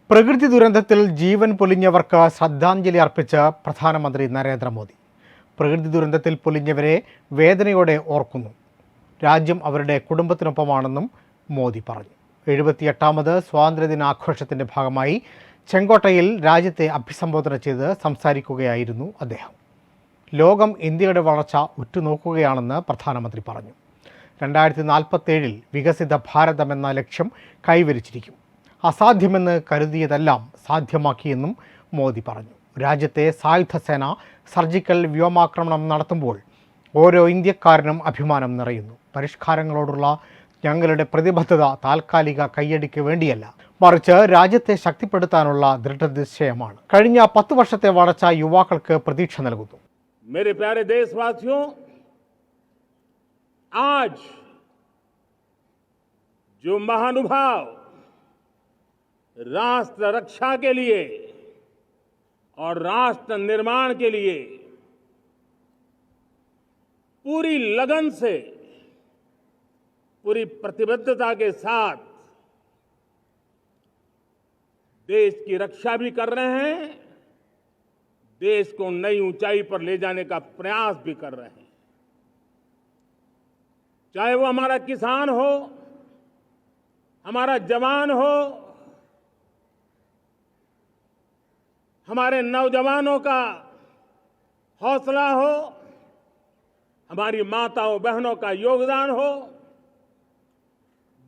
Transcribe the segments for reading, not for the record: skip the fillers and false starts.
പ്രകൃതി ദുരന്തത്തിൽ ജീവൻ പൊലിഞ്ഞവർക്ക് ശ്രദ്ധാഞ്ജലി അർപ്പിച്ച് പ്രധാനമന്ത്രി നരേന്ദ്രമോദി. പ്രകൃതി ദുരന്തത്തിൽ പൊലിഞ്ഞവരെ വേദനയോടെ ഓർക്കുന്നു. രാജ്യം അവരുടെ കുടുംബത്തിനൊപ്പമാണെന്നും മോദി പറഞ്ഞു. 78ാമത് സ്വാതന്ത്ര്യദിനാഘോഷത്തിൻ്റെ ഭാഗമായി ചെങ്കോട്ടയിൽ രാജ്യത്തെ അഭിസംബോധന ചെയ്ത് സംസാരിക്കുകയായിരുന്നു അദ്ദേഹം. ലോകം ഇന്ത്യയുടെ വളർച്ച ഉറ്റുനോക്കുകയാണെന്ന് പ്രധാനമന്ത്രി പറഞ്ഞു. 2047 വികസിത ഭാരതമെന്ന ലക്ഷ്യം കൈവരിച്ചിരിക്കും. അസാധ്യമെന്ന് കരുതിയതെല്ലാം സാധ്യമാക്കിയെന്നും മോദി പറഞ്ഞു. രാജ്യത്തെ സായുധ സേന സർജിക്കൽ വ്യോമാക്രമണം നടത്തുമ്പോൾ ഓരോ ഇന്ത്യക്കാരനും അഭിമാനം നിറയുന്നു. പരിഷ്കാരങ്ങളോടുള്ള ഞങ്ങളുടെ പ്രതിബദ്ധത താൽക്കാലിക കയ്യടിക്ക് വേണ്ടിയല്ല, മറിച്ച് രാജ്യത്തെ ശക്തിപ്പെടുത്താനുള്ള ദൃഢനിശ്ചയമാണ്. കഴിഞ്ഞ 10 വർഷത്തെ വളർച്ച യുവാക്കൾക്ക് പ്രതീക്ഷ നൽകുന്നു. मेरे प्यारे देशवासियों, आज जो महानुभाव राष्ट्र रक्षा के लिए और राष्ट्र निर्माण के लिए पूरी लगन से, पूरी प्रतिबद्धता के साथ देश की रक्षा भी कर रहे हैं, देश को नई ऊंचाई पर ले जाने का प्रयास भी कर रहे हैं. चाहे वो हमारा किसान हो, हमारा जवान हो, हमारे नौजवानों का हौसला हो, हमारी माताओं बहनों का योगदान हो,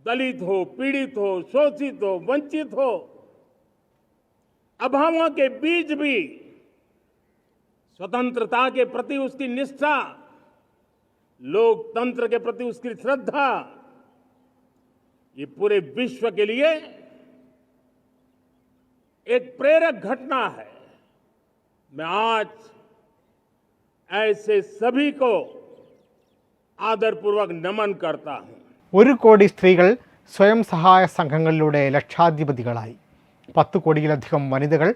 दलित हो, पीड़ित हो, शोषित हो, वंचित हो, अभावों के बीच भी स्वतंत्रता के प्रति उसकी निष्ठा, लोकतंत्र के प्रति उसकी श्रद्धा, ये पूरे विश्व के लिए एक प्रेरक घटना है. मैं आज ऐसे सभी को आदरपूर्वक नमन करता हूं. 1 കോടി സ്ത്രീകൾ സ്വയം സഹായ സംഘങ്ങളിലൂടെ ലക്ഷാധിപതികളായി. 10 കോടിയിലധികം വനിതകൾ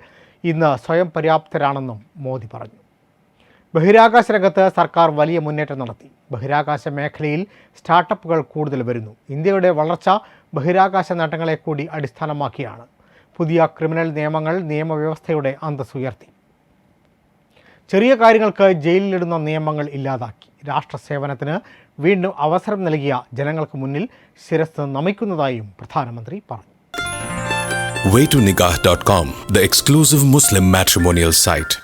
ഇന്ന് സ്വയം പര്യാപ്തരാണെന്നും മോദി പറഞ്ഞു. ബഹിരാകാശ രംഗത്ത് സർക്കാർ വലിയ മുന്നേറ്റം നടത്തി. ബഹിരാകാശ മേഖലയിൽ സ്റ്റാർട്ടപ്പുകൾ കൂടുതൽ വരുന്നു. ഇന്ത്യയുടെ വളർച്ച ബഹിരാകാശ നേട്ടങ്ങളെ കൂടി അടിസ്ഥാനമാക്കിയാണ്. പുതിയ ക്രിമിനൽ നിയമങ്ങൾ നിയമവ്യവസ്ഥയുടെ അന്തസ്സ് ഉയർത്തി. ചെറിയ കാര്യങ്ങൾക്ക് ജയിലിലിടുന്ന നിയമങ്ങൾ ഇല്ലാതാക്കി. രാഷ്ട്ര സേവനത്തിന് വീണ്ടും അവസരം നൽകിയ ജനങ്ങൾക്ക് മുന്നിൽ ശിരസ് നമിക്കുന്നതായും പ്രധാനമന്ത്രി പറഞ്ഞു. Way2Nikah.com, the exclusive Muslim matrimonial site.